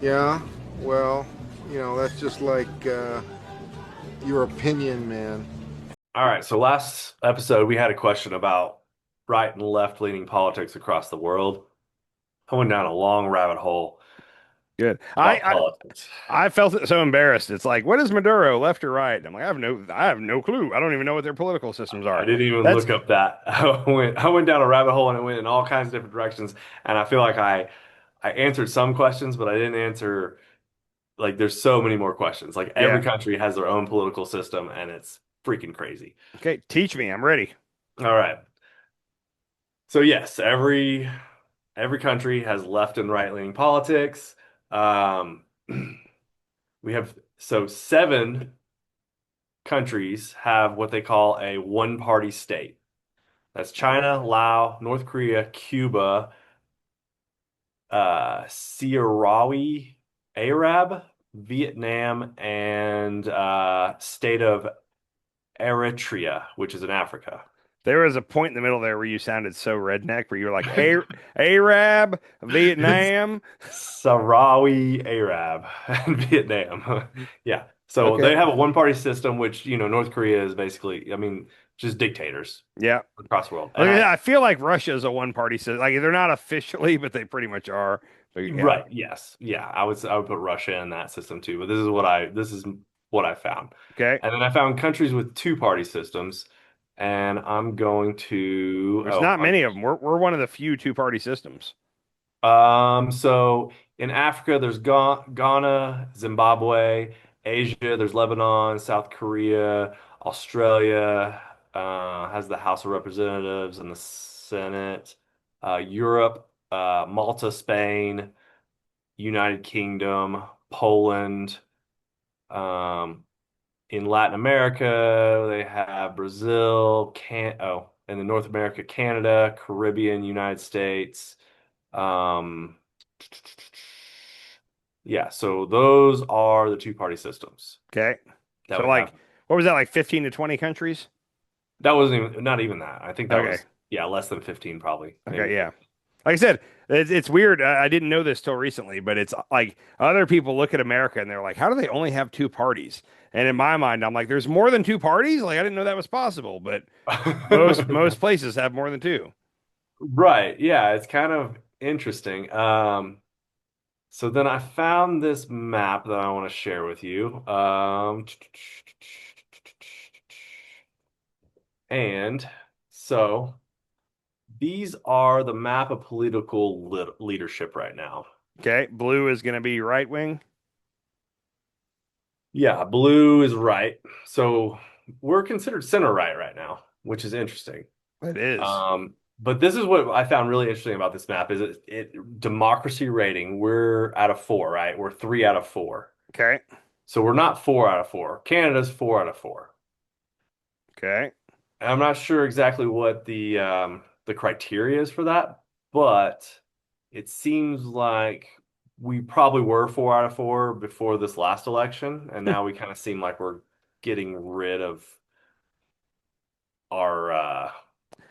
Yeah, well, that's just like your opinion, man. All right, so last episode we had a question about right and left leaning politics across the world. I went down a long rabbit hole Good. I, about I politics. I felt it so embarrassed. It's like, what is Maduro, left or right? I'm like, I have no clue. I don't even know what their political systems I are. didn't even That's look up that. I went down a rabbit hole and it went in all kinds of different directions. And I feel like I answered some questions, but I didn't answer like there's so many more questions. Like every yeah. country has their own political system and it's freaking crazy. Okay, teach me. I'm ready. All right. So yes, every country has left and right leaning politics. Um, we have so seven countries have what they call a one party state. That's China, Laos, North Korea, Cuba, Sierrawi Arab, Vietnam, and state of Eritrea, which is in Africa. There was a point in the middle there where you sounded so redneck, where you were like, Arab, It's Vietnam. Sahrawi Arab in Vietnam. Yeah. So Okay. they have a one-party system, which, North Korea is basically, I mean, just dictators Yeah. across the world. And I feel like Russia is a one party system. Like they're not officially, but they pretty much are. But yeah. right, yes. Yeah, I would put Russia in that system too, but this is what I found. Okay. And then I found countries with two-party systems, and I'm going to, There's not many of them. We're one of the few two party systems. So in Africa, there's Ghana, Zimbabwe, Asia, there's Lebanon, South Korea, Australia, has the House of Representatives and the Senate, Europe, Malta, Spain, United Kingdom, Poland. Um, in Latin America, they have Brazil, and in North America, Canada, Caribbean, United States. Um, yeah, so those are the two-party systems Okay. that So we have. like, what was that, like 15 to 20 countries? That wasn't even not even that. I think that Okay. was yeah, less than 15 probably, Okay. maybe. Yeah. Like I said, it's weird. I didn't know this till recently, but it's like other people look at America and they're like, how do they only have two parties? And in my mind, I'm like, there's more than two parties? Like I didn't know that was possible, but most places have more than two. Right. Yeah, it's kind of interesting. So then I found this map that I want to share with you. And so these are the map of political leadership right now. Okay. Blue is going to be right wing. Yeah, blue is right. So we're considered center right now, which is interesting. It is. But this is what I found really interesting about this map is it democracy rating. We're out of four, right? We're three out of four. Okay. So we're not four out of four. Canada's four out of four. Okay. And I'm not sure exactly what the criteria is for that, but it seems like we probably were four out of four before this last election, and now we kind of seem like we're getting rid of our uh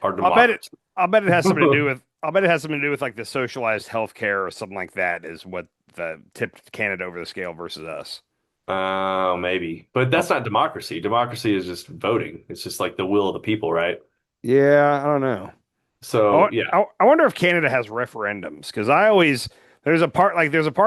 our I'll bet it. democracy. I'll bet it has something to do with. I'll bet it has something to do with like the socialized healthcare or something like that is what the tipped Canada over the scale versus us. Maybe. But that's not democracy. Democracy is just voting. It's just like the will of the people, right? Yeah, I don't know. So, yeah. I wonder if Canada has referendums because I always there's a part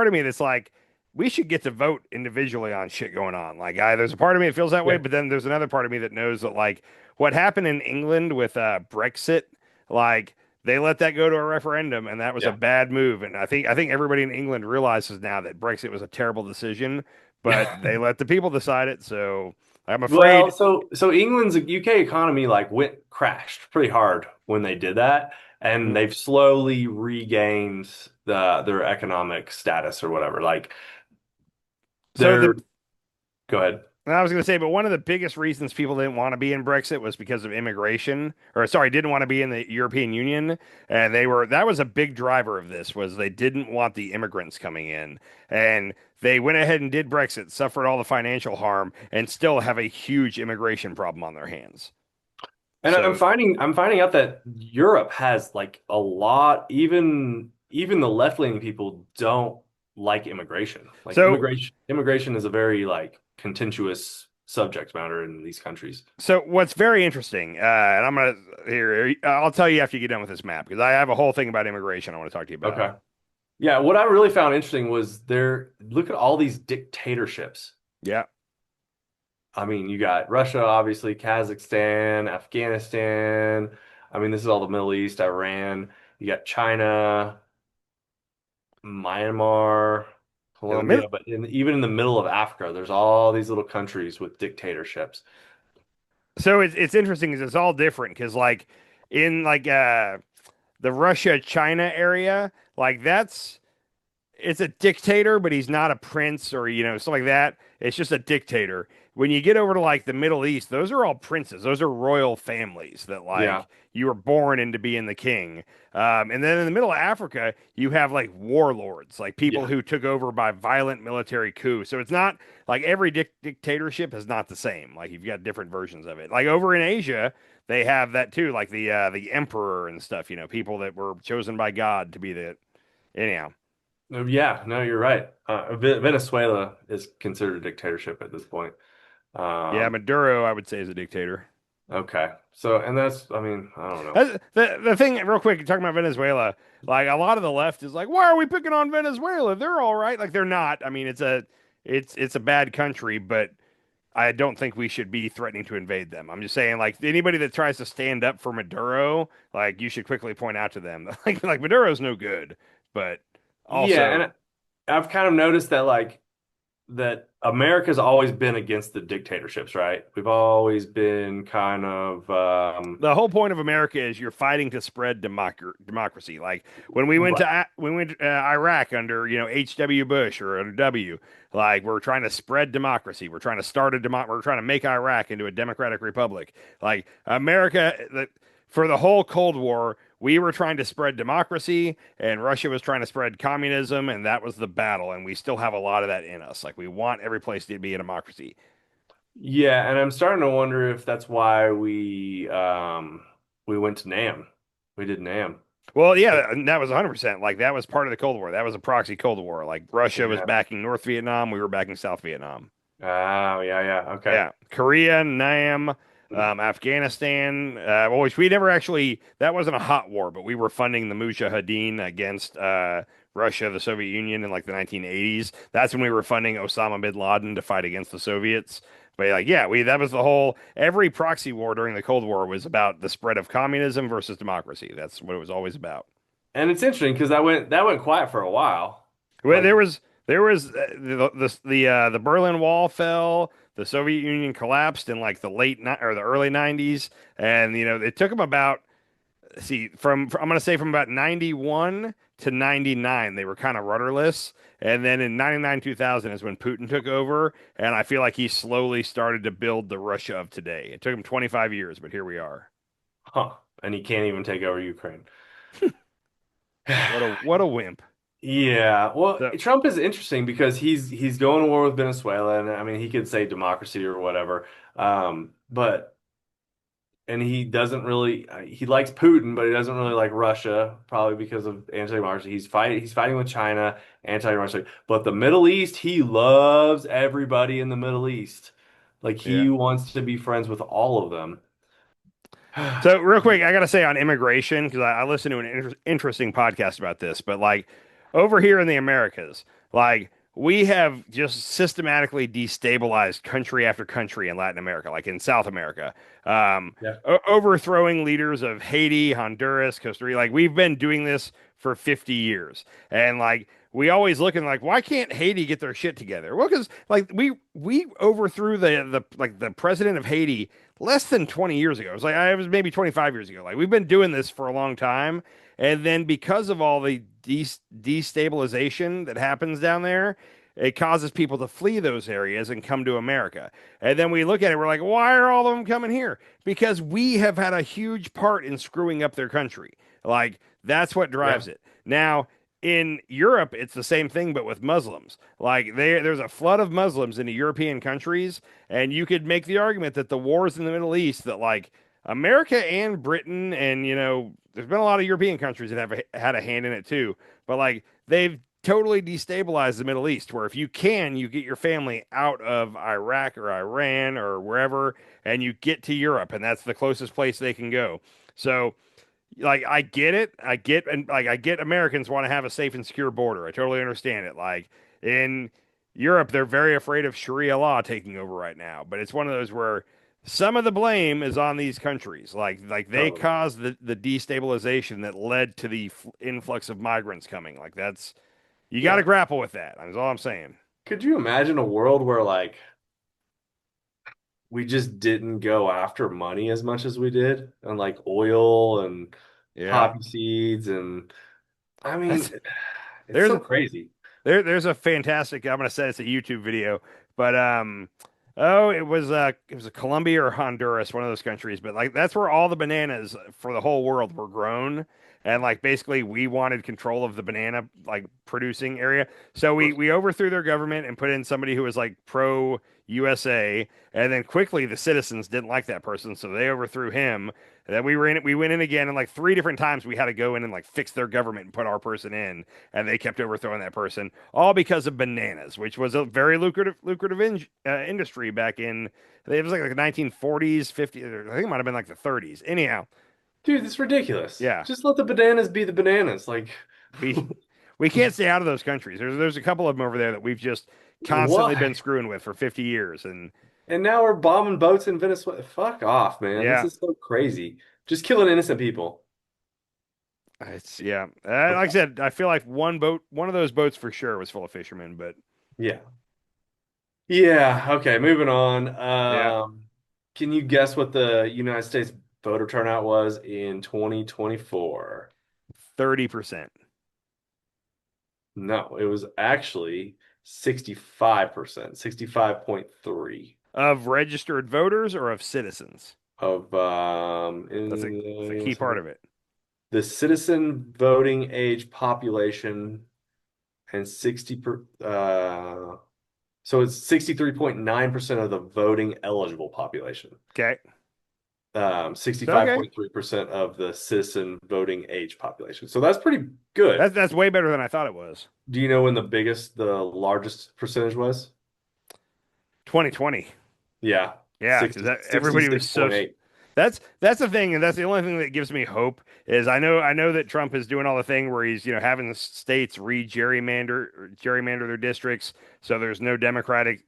of me that's like we should get to vote individually on shit going on. Like there's a part of me that feels that way, Yeah. but then there's another part of me that knows that like what happened in England with Brexit, like they let that go to a referendum and that was a Yeah. bad move. And I think everybody in England realizes now that Brexit was a terrible decision, but they let the people decide it. So I'm Well, afraid. so England's UK economy like went crashed pretty hard when they did that, and they've slowly regained their economic status or whatever. Like So they're the go ahead. And I was going to say, but one of the biggest reasons people didn't want to be in Brexit was because of immigration, or sorry, didn't want to be in the European Union, and that was a big driver of this was they didn't want the immigrants coming in, and they went ahead and did Brexit, suffered all the financial harm, and still have a huge immigration problem on their hands. And I'm So, finding out that Europe has like a lot, even the left-leaning people don't. like immigration. Like So immigration is a very like contentious subject matter in these countries. So what's very interesting, and I'm gonna here, I'll tell you after you get done with this map because I have a whole thing about immigration I want to talk to you about. Okay. Yeah, what I really found interesting was look at all these dictatorships. Yeah. I mean, you got Russia, obviously, Kazakhstan, Afghanistan. I mean, this is all the Middle East, Iran. You got China, Myanmar, In the middle, Colombia, but even in the middle of Africa, there's all these little countries with dictatorships. so it's interesting because it's all different because like in like the Russia China area, like that's it's a dictator, but he's not a prince or stuff like that. It's just a dictator. When you get over to like the Middle East, those are all princes. Those are royal families that Yeah, like you were born into being the king. And then in the middle of Africa, you have like warlords, like people yeah. who took over by violent military coup. So it's not like every dictatorship is not the same. Like you've got different versions of it. Like over in Asia, they have that too, like the emperor and stuff. People that were chosen by God to be the anyhow. Yeah, no, you're right. Venezuela is considered a dictatorship at this point. Yeah, Um, Maduro, I would say, is a dictator. okay. So, and that's, I mean, I don't know. The thing, real quick, talking about Venezuela, like a lot of the left is like, why are we picking on Venezuela? They're all right. Like they're not. I mean, it's a bad country, but I don't think we should be threatening to invade them. I'm just saying, like anybody that tries to stand up for Maduro, like you should quickly point out to them, like Maduro's no good, but Yeah, also and I've kind of noticed that that America's always been against the dictatorships, right? We've always been kind of the whole point of America is you're fighting to spread democracy. Like when we went right. to Iraq under H.W. Bush or under W, like we're trying to spread democracy. We're trying to start a We're trying to make Iraq into a democratic republic. Like America, for the whole Cold War, we were trying to spread democracy, and Russia was trying to spread communism, and that was the battle. And we still have a lot of that in us. Like we want every place to be a democracy. Yeah, and I'm starting to wonder if that's why we went to Nam. We did Nam. Well, yeah, and that was 100%. Like that was part of the Cold War. That was a proxy Cold War. Like Russia was Yeah. backing North Vietnam, we were backing South Vietnam. Oh, yeah, yeah. Okay. Yeah, Korea, Nam, Afghanistan. Which we never actually. That wasn't a hot war, but we were funding the Mujahideen against Russia, the Soviet Union in like the 1980s. That's when we were funding Osama bin Laden to fight against the Soviets. But like, yeah, we that was the whole. Every proxy war during the Cold War was about the spread of communism versus democracy. That's what it was always about. And it's interesting because that went quiet for a while. Well, Like, there was the Berlin Wall fell, the Soviet Union collapsed in like the or the early 90s, and it took them about I'm going to say from about 91 to 99 they were kind of rudderless, and then in 99 2000 is when Putin took over, and I feel like he slowly started to build the Russia of today. It took him 25 years, but here we are. huh. And he can't even take over Ukraine. What a wimp. Yeah, well, So, Trump is interesting because he's going to war with Venezuela, and I mean he could say democracy or whatever, but and he doesn't really he likes Putin, but he doesn't really like Russia, probably because of anti-democracy. He's fighting with China, anti-democracy, but the Middle East, he loves everybody in the Middle East, like yeah. he wants to be friends with all of them. So real quick, I gotta say on immigration because I listened to an interesting podcast about this, but like over here in the Americas, like we have just systematically destabilized country after country in Latin America, like in South America, Yeah. overthrowing leaders of Haiti, Honduras, Costa Rica. Like we've been doing this for 50 years, and like we always looking like why can't Haiti get their shit together? Well, because like we overthrew the president of Haiti less than 20 years ago. It was maybe 25 years ago. Like we've been doing this for a long time. And then because of all the destabilization that happens down there, it causes people to flee those areas and come to America. And then we look at it, we're like, why are all of them coming here? Because we have had a huge part in screwing up their country. Like that's what Yeah. drives it. Now, in Europe, it's the same thing, but with Muslims. Like there's a flood of Muslims into European countries, and you could make the argument that the wars in the Middle East, that like America and Britain, and there's been a lot of European countries that have had a hand in it too. But like totally destabilize the Middle East, where if you can, you get your family out of Iraq or Iran or wherever, and you get to Europe, and that's the closest place they can go. So, like, I get it. I get Americans want to have a safe and secure border. I totally understand it. Like in Europe, they're very afraid of Sharia law taking over right now. But it's one of those where some of the blame is on these countries. Like they Totally. caused the destabilization that led to the influx of migrants coming. Like that's you got to Yeah. grapple with that. That's all I'm saying. Could you imagine a world where like we just didn't go after money as much as we did and like oil and Yeah. poppy seeds and I mean That's it's there's so crazy. there's a fantastic. I'm gonna say it's a YouTube video, but oh, it was a Colombia or Honduras, one of those countries. But like that's where all the bananas for the whole world were grown, and like basically we wanted control of the banana like producing area, so we overthrew their government and put in somebody who was like pro USA, and then quickly the citizens didn't like that person, so they overthrew him. And then we went in again, and like three different times we had to go in and like fix their government and put our person in, and they kept overthrowing that person, all because of bananas, which was a very industry back in it was like the 1940s, 50s, I think it might have been like the 30s. Anyhow, Dude, it's ridiculous. yeah, Just let the bananas be the bananas. Like we we can't stay out of those countries. There's a couple of them over there that we've just constantly been why? screwing with for 50 years, and And now we're bombing boats in Venezuela. Fuck off, man. This yeah, is so crazy. Just killing innocent people. it's yeah. Like I said, I feel like one of those boats for sure was full of fishermen, but Yeah. Yeah. Okay, moving on. yeah, Can you guess what the United States voter turnout was in 2024? 30% No, it was actually 65%, 65.3 of registered voters or of citizens. of That's a key part of it. the citizen voting age population and 63.9% of the voting eligible population. Okay, okay. 65.3% of the citizen voting age population. So that's pretty good. That's way better than I thought it was. Do you know when the largest percentage was? 2020. Yeah, Yeah, because 60, that everybody was so. 66.8. That's the thing, and that's the only thing that gives me hope is I know that Trump is doing all the thing where he's having the states gerrymander their districts so there's no Democratic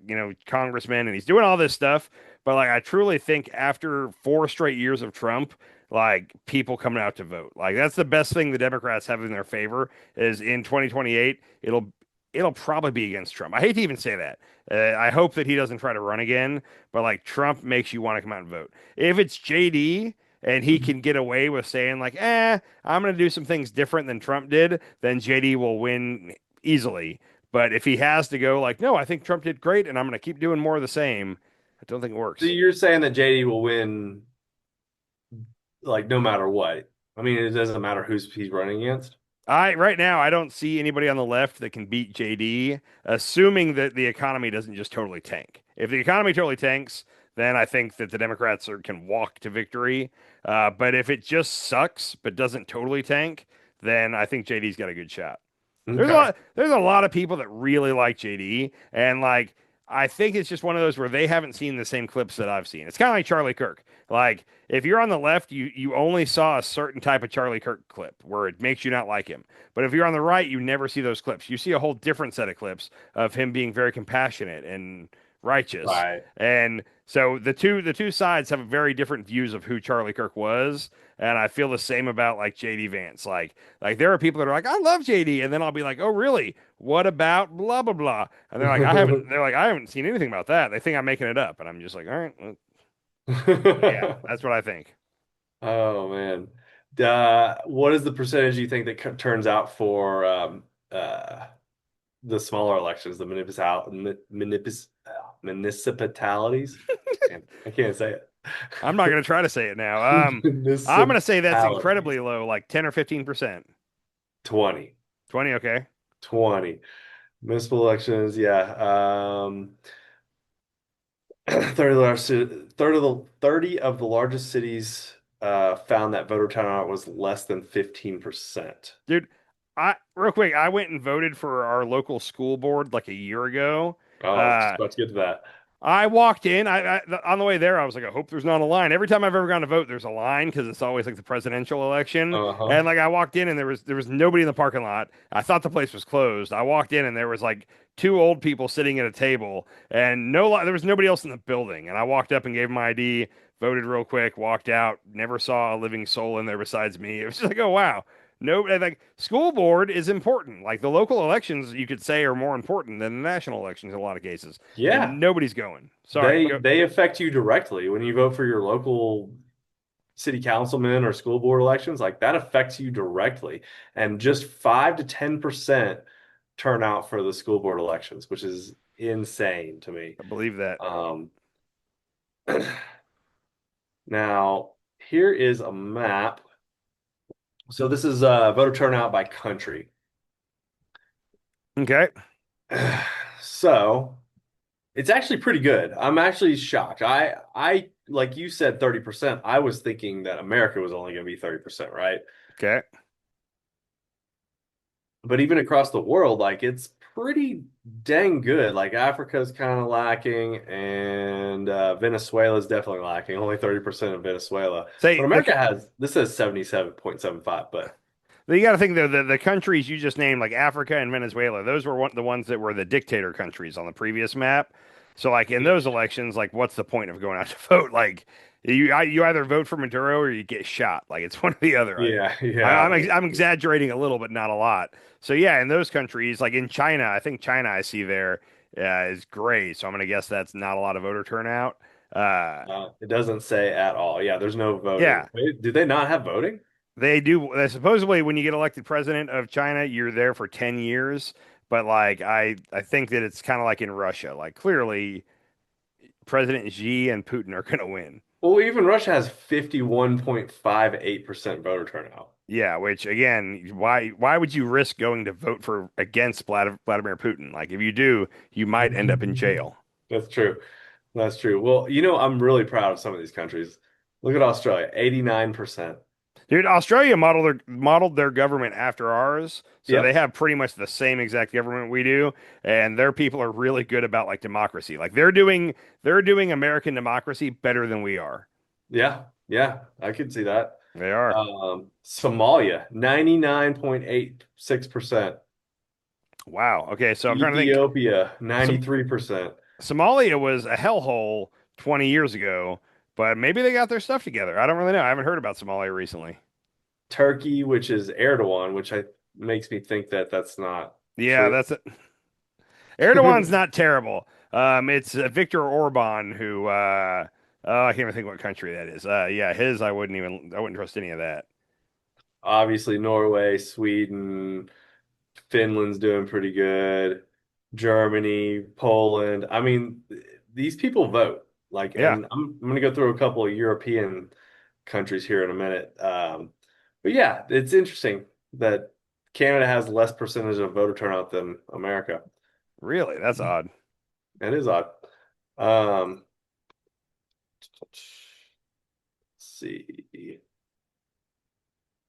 congressmen, and he's doing all this stuff. But like I truly think after 4 straight years of Trump, like people coming out to vote, like that's the best thing the Democrats have in their favor is in 2028 it'll probably be against Trump. I hate to even say that. I hope that he doesn't try to run again, but like Trump makes you want to come out and vote. If it's JD and he can get away with saying like, I'm going to do some things different than Trump did, then JD will win easily. But if he has to go like, no, I think Trump did great and I'm going to keep doing more of the same, I don't think it So works. you're saying that JD will win like no matter what. I mean, it doesn't matter who's he's running against. I right now I don't see anybody on the left that can beat JD, assuming that the economy doesn't just totally tank. If the economy totally tanks, then I think that the Democrats can walk to victory. But if it just sucks but doesn't totally tank, then I think JD's got a good shot. Okay. There's a lot of people that really like JD, and like I think it's just one of those where they haven't seen the same clips that I've seen. It's kind of like Charlie Kirk. Like if you're on the left, you only saw a certain type of Charlie Kirk clip where it makes you not like him. But if you're on the right, you never see those clips. You see a whole different set of clips of him being very compassionate and righteous. Right. And so the two sides have very different views of who Charlie Kirk was. And I feel the same about like JD Vance. Like there are people that are like, I love JD, and then I'll be like, oh really? What about blah blah blah? And they're like, I haven't seen anything about that. They think I'm making it up, and I'm just like, all right, well, yeah, that's what I think. Oh man. What is the percentage you think that turns out for the smaller elections, the municipalities? I can't say it. I'm not gonna try to say it now. I'm gonna say that's Municipalities. incredibly low, like 10 or 15%. 20. 20, okay. 20. Municipal elections, yeah. 30 of the largest cities found that voter turnout was less than 15%. Dude, I real quick, I went and voted for our local school board like a year ago. Oh, I was just Uh, about to get to that. I walked in. On the way there, I was like, I hope there's not a line. Every time I've ever gone to vote, there's a line because it's always like the presidential election. Uh-huh. And like I walked in and there was nobody in the parking lot. I thought the place was closed. I walked in and there was like two old people sitting at a table and there was nobody else in the building. And I walked up and gave my ID, voted real quick, walked out, never saw a living soul in there besides me. It was just like, oh wow. No, like school board is important. Like the local elections, you could say, are more important than the national elections in a lot of cases, Yeah. and nobody's going. Sorry, They go. they affect you directly when you vote for your local city councilman or school board elections, like that affects you directly. And just 5 to 10% turnout for the school board elections, which is insane to me. I believe that. Um, now here is a map. So this is voter turnout by country. Okay. So it's actually pretty good. I'm actually shocked. I like you said 30%. I was thinking that America was only going to be 30%, right? Okay. But even across the world, like it's pretty dang good. Like Africa's kind of lacking, and Venezuela's definitely lacking. Only 30% of Venezuela. But Say America has, this says 77.75, but you got to think though the countries you just named, like Africa and Venezuela, those were the ones that were the dictator countries on the previous map. So like in those elections, like what's the point of going out to vote? Like you either vote for Maduro or you get shot. Like it's one or the other. yeah, I'm exaggerating a little, but not a lot. So yeah, in those countries, like in China, I think China I see there is gray. So I'm gonna guess that's not a lot of voter turnout. Uh, It doesn't say at all. Yeah, there's no voting. yeah, Wait, do they not have voting? they do. Supposedly, when you get elected president of China, you're there for 10 years. But like, I think that it's kind of like in Russia. Like clearly, President Xi and Putin are gonna win. Well, even Russia has 51.58% voter turnout. Yeah, which again, why would you risk going to vote for against Vladimir Putin? Like if you do, you might end up in jail. That's true. That's true. Well, I'm really proud of some of these countries. Look at Australia, 89%. Dude, Australia modeled their government after ours, so they Yep. have pretty much the same exact government we do, and their people are really good about like democracy. Like they're doing American democracy better than we are. Yeah. Yeah. I could see that. They are. Somalia, 99.86%. Wow. Okay, so I'm trying to think. Ethiopia, Some 93%. Somalia was a hellhole 20 years ago, but maybe they got their stuff together. I don't really know. I haven't heard about Somalia recently. Turkey, which is Erdogan, which I makes me think that that's not Yeah, true. that's it. Erdogan's not terrible. It's Viktor Orban who oh, I can't even think what country that is. Yeah, his I wouldn't trust any of that. Obviously, Norway, Sweden, Finland's doing pretty good. Germany, Poland. I mean, these people vote. Like, Yeah, and I'm going to go through a couple of European countries here in a minute. But yeah, it's interesting that Canada has less percentage of voter turnout than America. really, that's odd. That is odd. Let's see.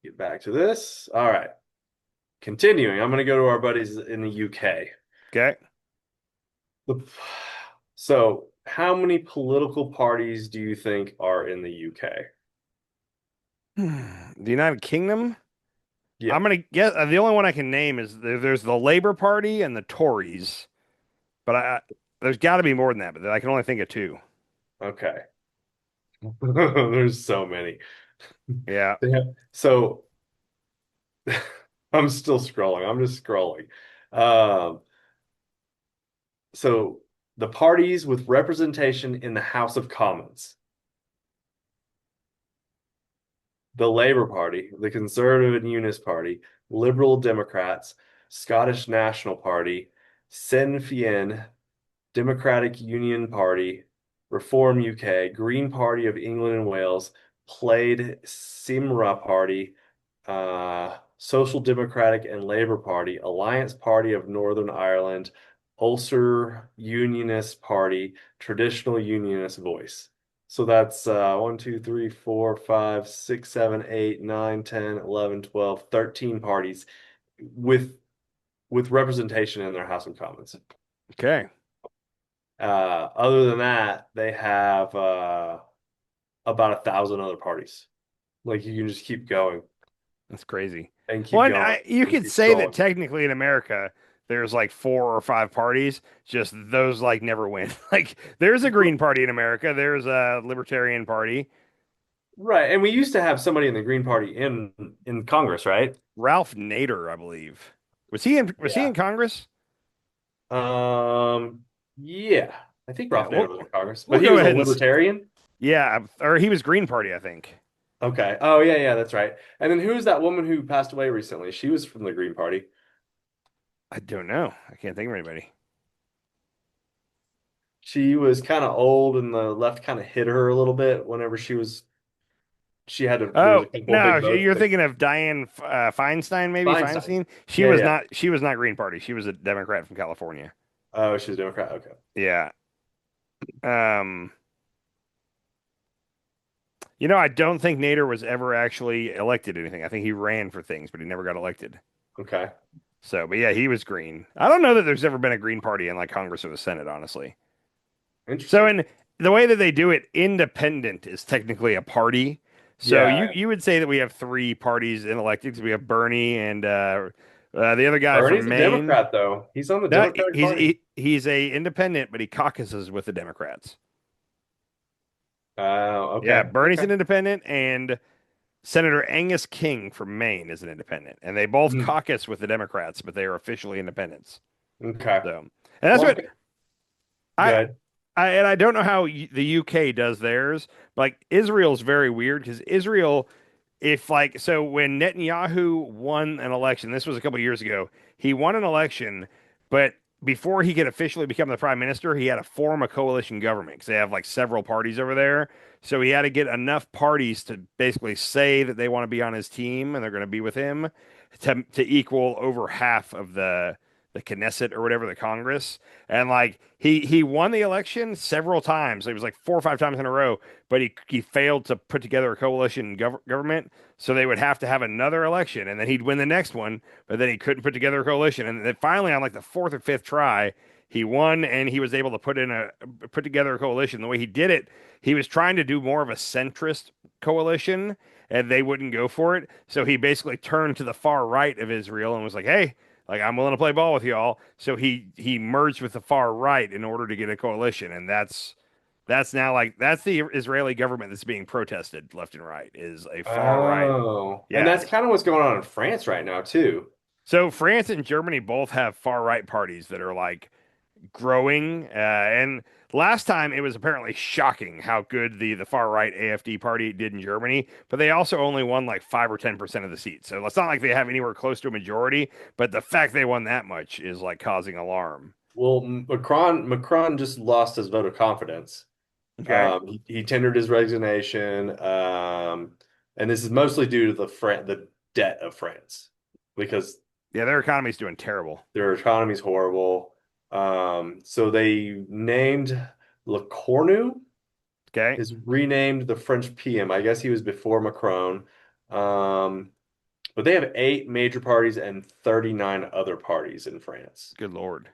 Get back to this. All right. Continuing, I'm going to go to our buddies in the UK. Okay. So, how many political parties do you think are in the UK? The United Kingdom? Yeah. I'm gonna guess the only one I can name is there's the Labour Party and the Tories, but there's got to be more than that. But I can only think of two. Okay. There's so many. Yeah, Yeah. So, I'm still scrolling. I'm just scrolling. Um, so the parties with representation in the House of Commons: the Labour Party, the Conservative and Unionist Party, Liberal Democrats, Scottish National Party, Sinn Féin, Democratic Union Party, Reform UK, Green Party of England and Wales, Plaid Cymru Party, Social Democratic and Labour Party, Alliance Party of Northern Ireland, Ulster Unionist Party, Traditional Unionist Voice. So that's 1, 2, 3, 4, 5, 6, 7, 8, 9, 10, 11, 12, 13 parties with representation in their House of Commons. Okay. Other than that, they have about 1,000 other parties. Like you can just keep going That's crazy. and keep One, going you and could keep say that scrolling. technically in America, there's like 4 or 5 parties, just those like never win. Like there's a Green Party in America, there's a Libertarian Party. Right, and we used to have somebody in the Green Party in Congress, right? Ralph Nader, I believe. Was he Yeah. in Congress? Um, yeah, I think Yeah, Ralph Nader was in Congress, we'll but he go was a ahead and libertarian. yeah, or he was Green Party, I think. Okay. Oh yeah, yeah, that's right. And then who's that woman who passed away recently? She was from the Green Party. I don't know. I can't think of anybody. She was kind of old, and the left kind of hit her a little bit whenever she had to. There was Oh, a couple of no, big votes. you're Like thinking of Diane Feinstein, maybe Feinstein. Feinstein. Yeah, yeah. She was not Green Party. She was a Democrat from California. Oh, she's a Democrat. Okay. Yeah. Um, I don't think Nader was ever actually elected to anything. I think he ran for things, but he never got elected. Okay. So, but yeah, he was green. I don't know that there's ever been a Green Party in like Congress or the Senate, honestly. So, Interesting. in the way that they do it, independent is technically a party. So Yeah. you would say that we have 3 parties in elected because we have Bernie and the other guy Bernie's from a Maine. Democrat, though. He's on the No, Democratic Party. he's a independent, but he caucuses with the Democrats. Oh, Yeah, okay. Bernie's Okay. an independent, and Senator Angus King from Maine is an independent, and they both Mhm. caucus with the Democrats, but they are officially independents. Okay. So, and that's Well, what I good. and I don't know how the UK does theirs. But like Israel's very weird because Israel, if like so when Netanyahu won an election, this was a couple years ago, he won an election, but before he could officially become the prime minister, he had to form a coalition government because they have like several parties over there. So he had to get enough parties to basically say that they want to be on his team and they're going to be with him to equal over half of the Knesset or whatever, the Congress. And like he won the election several times. It was like 4 or 5 times in a row, but he failed to put together a coalition government. So they would have to have another election, and then he'd win the next one, but then he couldn't put together a coalition. And then finally, on like the 4th or 5th try, he won, and he was able to put together a coalition. The way he did it, he was trying to do more of a centrist coalition, and they wouldn't go for it. So he basically turned to the far right of Israel and was like, "Hey, like I'm willing to play ball with y'all." So he merged with the far right in order to get a coalition, and that's now like that's the Israeli government that's being protested left and right is a far right. Oh, and Yeah. that's kind of what's going on in France right now too. So France and Germany both have far right parties that are like growing. And last time it was apparently shocking how good the far right AfD party did in Germany, but they also only won like 5 or 10% of the seats. So it's not like they have anywhere close to a majority, but the fact they won that much is like causing alarm. Well, Macron just lost his vote of confidence. Okay. He tendered his resignation, and this is mostly due to the debt of France because Yeah, their economy's doing terrible. their economy's horrible. So they named Le Cornu Okay. is renamed the French PM. I guess he was before Macron. Um, but they have 8 major parties and 39 other parties in France. Good Lord.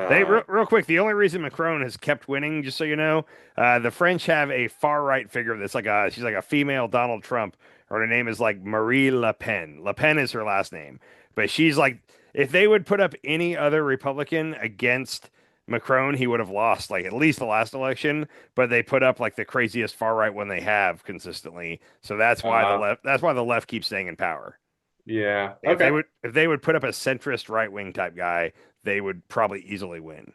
They Uh, real quick. The only reason Macron has kept winning, just so you know, the French have a far right figure that's like she's like a female Donald Trump. Her name is like Marie Le Pen. Le Pen is her last name, but she's like if they would put up any other Republican against Macron, he would have lost like at least the last election. But they put up like the craziest far right one they have consistently, so uh, that's why the left keeps staying in power. yeah. If Okay. they would put up a centrist right wing type guy, they would probably easily win.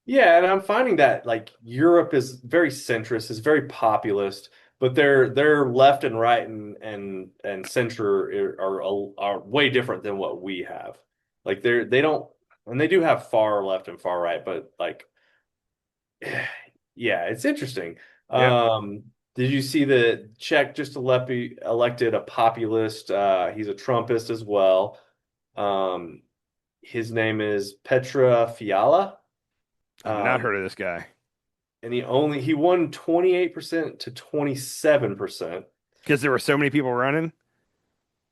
Yeah, and I'm finding that like Europe is very centrist, is very populist, but their left and right and center are way different than what we have. Like they don't, and they do have far left and far right, but like yeah, it's interesting. Yep. Did you see that Czech just elected a populist? He's a Trumpist as well. Um, his name is Petra Fiala. I've not Um, heard of this guy and he won 28% to 27%. because there were so many people running.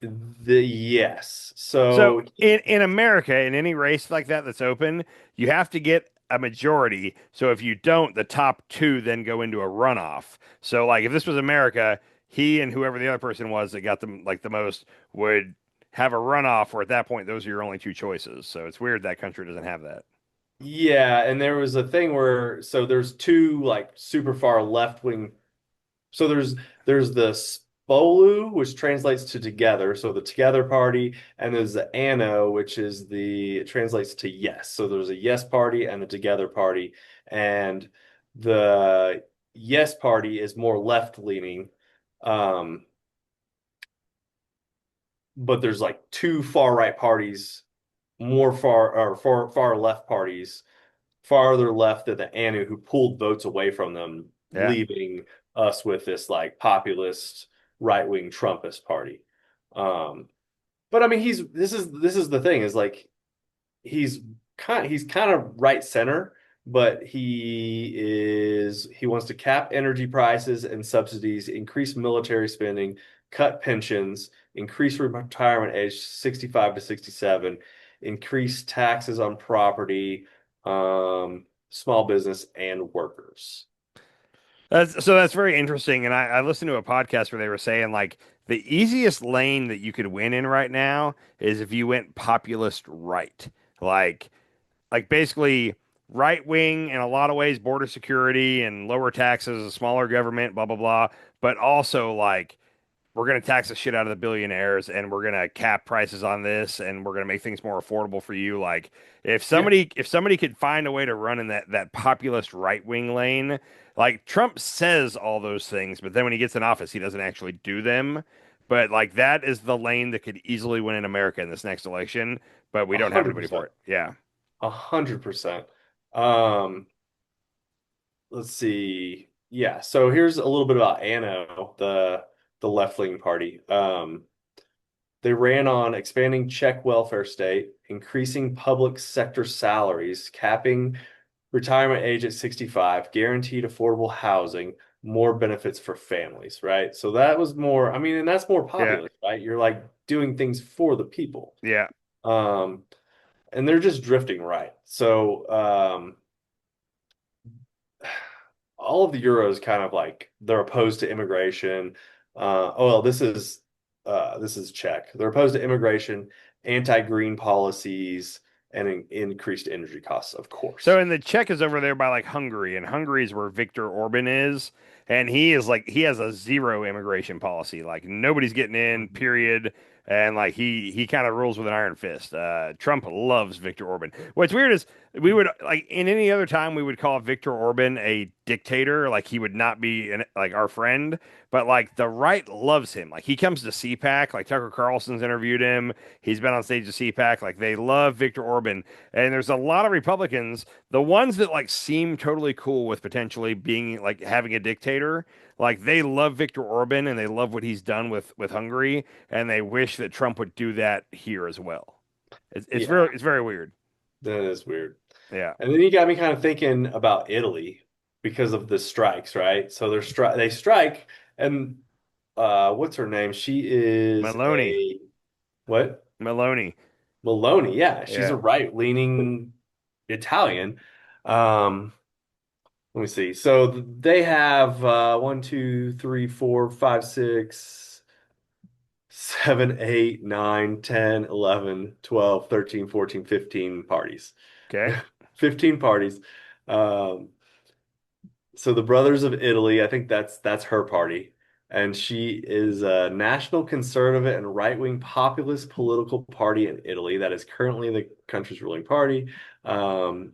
Yes. So So in America, in any race like that that's open, you have to get a majority. So if you don't, the top two then go into a runoff. So like if this was America, he and whoever the other person was that got them like the most would have a runoff, where at that point those are your only two choices. So it's weird that country doesn't have that. yeah, and there was a thing where so there's two like super far left wing. So there's the Spolu, which translates to together, so the Together Party, and there's the ANO, which is the it translates to yes. So there's a Yes Party and a Together Party, and the Yes Party is more left leaning. Um, but there's like two far right parties, more far or far left parties, farther left than the Anu who pulled votes away from them, Yeah. leaving us with this like populist right wing Trumpist party. Um, but I mean, this is the thing is like he's he's kind of right center, but he wants to cap energy prices and subsidies, increase military spending, cut pensions, increase retirement age 65 to 67, increase taxes on property, small business and workers. That's very interesting. And I listened to a podcast where they were saying like the easiest lane that you could win in right now is if you went populist right. Like basically right wing in a lot of ways, border security and lower taxes, a smaller government, blah blah blah. But also like we're going to tax the shit out of the billionaires and we're going to cap prices on this and we're going to make things more affordable for you. Like Yeah, if somebody could find a way to run in that populist right wing lane, like Trump says all those things, but then when he gets in office, he doesn't actually do them. But like that is the lane that could easily win in America in this next election, but we a don't have hundred anybody for percent, it. Yeah. 100%. Um, let's see. Yeah, so here's a little bit about ANO, the left-leaning party. They ran on expanding Czech welfare state, increasing public sector salaries, capping retirement age at 65, guaranteed affordable housing, more benefits for families, right? So that was more, I mean, and that's more Yeah. populist, right? You're like doing things for the people. Yeah. Um, and they're just drifting right. So all of the Euros kind of like they're opposed to immigration. Oh well, this is Czech. They're opposed to immigration, anti-green policies, and increased energy costs, of So, course. and the Czech is over there by like Hungary, and Hungary is where Viktor Orban is, and he is like he has a zero immigration policy. Like nobody's getting in, Mhm. period. And like he kind of rules with an iron fist. Trump loves Viktor Orban. What's weird is we would like in any other time we would call Viktor Orban a dictator. Like he would not be like our friend, but like the right loves him. Like he comes to CPAC. Like Tucker Carlson's interviewed him. He's been on stage at CPAC. Like they love Viktor Orban. And there's a lot of Republicans, the ones that like seem totally cool with potentially being like having a dictator, like they love Viktor Orban and they love what he's done with Hungary, and they wish that Trump would do that here as well. Yeah, It's very weird. that is weird. Yeah, And then you got me kind of thinking about Italy because of the strikes, right? So they strike, and what's her name? She is Maloney, a what? Maloney. Maloney, yeah, she's Yeah. a right-leaning Italian. Um, let me see. So they have 1, 2, 3, 4, 5, 6, 7, 8, 9, 10, 11, 12, 13, 14, 15 parties. Okay. 15 parties. Um, so the Brothers of Italy, I think that's her party. And she is a national conservative and right-wing populist political party in Italy that is currently the country's ruling party. Um,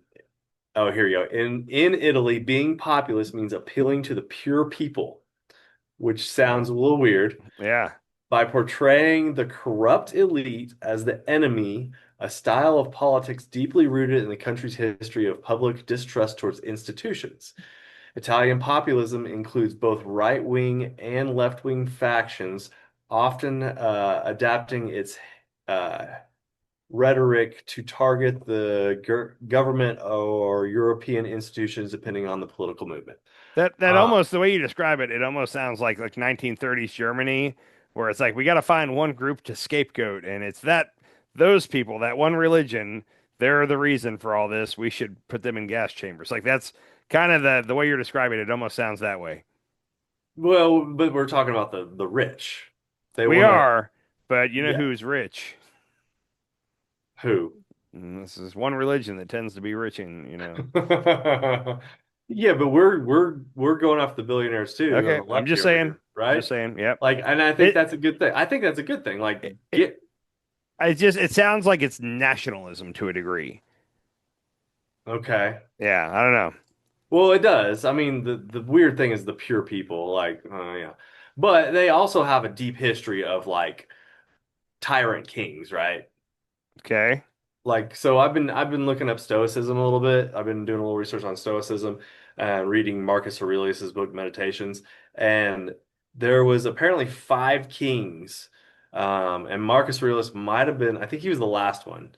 oh, here you go. In Italy, being populist means appealing to the pure people, which sounds a little weird. Yeah. By portraying the corrupt elite as the enemy, a style of politics deeply rooted in the country's history of public distrust towards institutions. Italian populism includes both right-wing and left-wing factions, often adapting its uh, rhetoric to target the government or European institutions, depending on the political movement. That Uh, almost the way you describe it, it almost sounds like 1930s Germany, where it's like we got to find one group to scapegoat, and it's those people, that one religion, they're the reason for all this. We should put them in gas chambers. Like that's kind of the way you're describing it. It almost sounds that way. Well, but we're talking about the rich. They We want to, are, but you know yeah. who's rich? Who? This is one religion that tends to be rich, and you know. Yeah, but we're going off the billionaires too on Okay, the I'm left just here, over saying. here, right? Just saying. Yep. Like, and I think It, that's a good thing. I think that's a good thing. Like, it get it sounds like it's nationalism to a degree. okay. Yeah, I don't know. Well, it does. I mean, the weird thing is the pure people, like, yeah. But they also have a deep history of like tyrant kings, right? Okay. Like, so I've been looking up Stoicism a little bit. I've been doing a little research on Stoicism and reading Marcus Aurelius's book Meditations. And there was apparently five kings. And Marcus Aurelius might have been, I think he was the last one.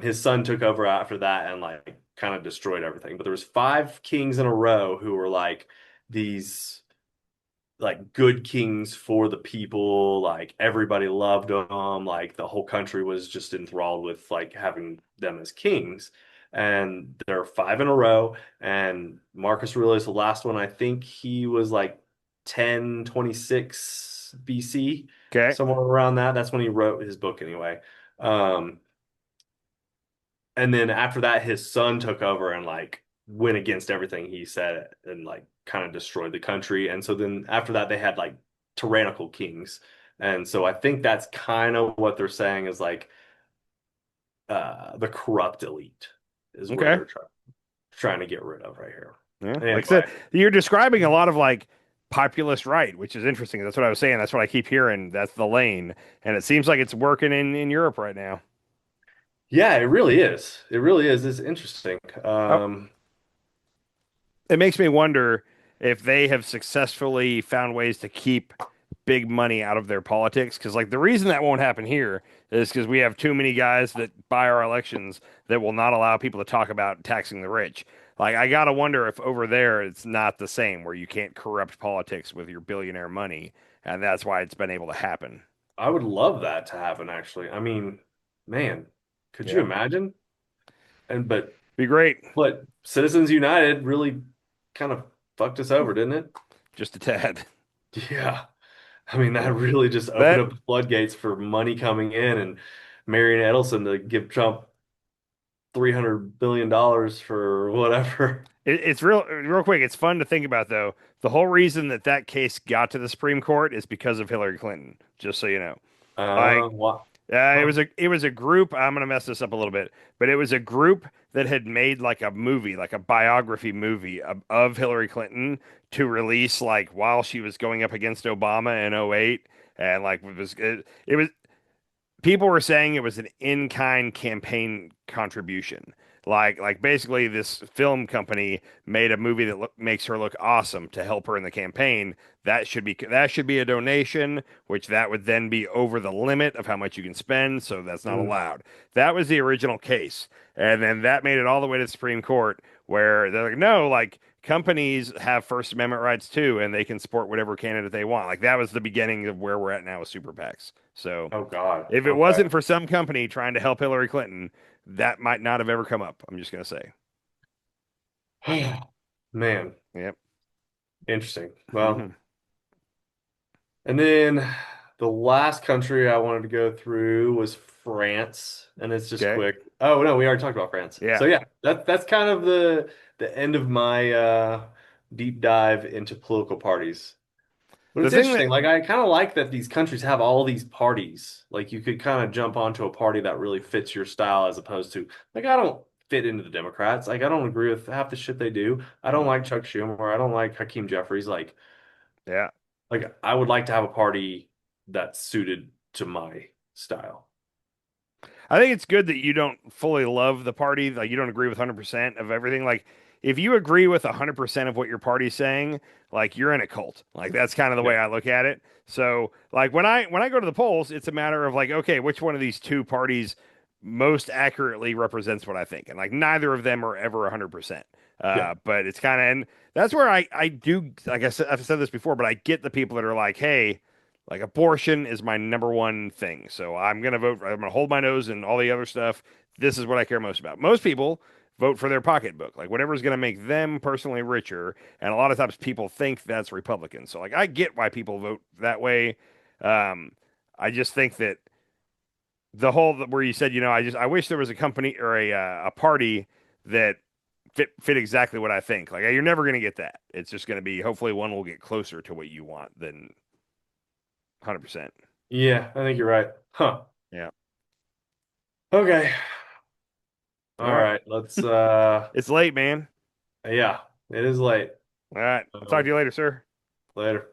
His son took over after that and like kind of destroyed everything. But there was five kings in a row who were like these like good kings for the people. Like everybody loved them. Like the whole country was just enthralled with like having them as kings. And there are five in a row. And Marcus Aurelius, the last one, I think he was like 1026 BC, Okay. somewhere around that. That's when he wrote his book anyway. Um, and then after that, his son took over and like went against everything he said and like kind of destroyed the country. And so then after that, they had like tyrannical kings. And so I think that's kind of what they're saying is like the corrupt elite is where Okay. they're trying to get rid of right here. Yeah. Like I said, Anyway, you're describing a lot of like populist right, which is interesting. That's what I was saying. That's what I keep hearing. That's the lane, and it seems like it's working in Europe right now. yeah, it really is. It really is. It's interesting. Oh, it makes me wonder if they have successfully found ways to keep big money out of their politics. Because, like, the reason that won't happen here is because we have too many guys that buy our elections that will not allow people to talk about taxing the rich. Like, I gotta wonder if over there it's not the same, where you can't corrupt politics with your billionaire money, and that's why it's been able to happen. I would love that to happen, actually. I mean, man, could you Yeah, imagine? And be great. but Citizens United really kind of fucked us over, didn't it? Just a tad. Yeah. I mean, that really just opened That up the floodgates for money coming in and Marion Edelson to give Trump $300 billion for whatever. it's real quick. It's fun to think about though. The whole reason that that case got to the Supreme Court is because of Hillary Clinton. Just so you know, like What? Huh. it was a group. I'm gonna mess this up a little bit, but it was a group that had made like a movie, like a biography movie of Hillary Clinton to release like while she was going up against Obama in '08, and like it was people were saying it was an in-kind campaign contribution. Like basically this film company made a movie that makes her look awesome to help her in the campaign. That should be a donation, which that would then be over the limit of how much you can spend, so that's not Mm. allowed. That was the original case. And then that made it all the way to the Supreme Court where they're like, no, like companies have First Amendment rights too, and they can support whatever candidate they want. Like that was the beginning of where we're at now with super PACs. So Oh God. if it Okay. wasn't for some company trying to help Hillary Clinton, that might not have ever come up. I'm just gonna say. Man, Yep. interesting. Well, and then the last country I wanted to go through was France, and it's just Okay. quick. Oh no, we already talked about France. Yeah. So yeah, that's kind of the end of my deep dive into political parties. But The it's thing that interesting. Like I kind of like that these countries have all these parties. Like you could kind of jump onto a party that really fits your style as opposed to like I don't fit into the Democrats. Like I don't agree with half the shit they do. I don't like Chuck Schumer. I don't like Hakeem Jeffries. yeah. Like I would like to have a party that's suited to my style. I think it's good that you don't fully love the party, like you don't agree with 100% of everything. Like if you agree with 100% of what your party's saying, like you're in a cult. Like that's kind of the Yeah. way I look at it. So, like when I go to the polls, it's a matter of like, okay, which one of these two parties most accurately represents what I think? And like neither of them are ever 100%. Yeah. But it's kind of, and that's where I do, like I said, I've said this before, but I get the people that are like, hey, Like abortion is my number one thing. So I'm gonna vote. I'm gonna hold my nose and all the other stuff. This is what I care most about. Most people vote for their pocketbook, like whatever's gonna make them personally richer. And a lot of times people think that's Republican. So like I get why people vote that way. Um, I just think that the whole where you said, I wish there was a company or a party that fit exactly what I think. Like you're never gonna get that. It's just gonna be hopefully one will get closer to what you want than 100%. Yeah, I think you're right. Huh. Yeah. Okay. All All right. right. Let's It's late, man. yeah, it is late. All right. I'll talk to you later, sir. Later.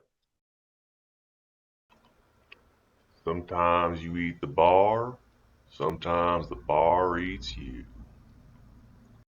Sometimes you eat the bar, sometimes the bar eats you.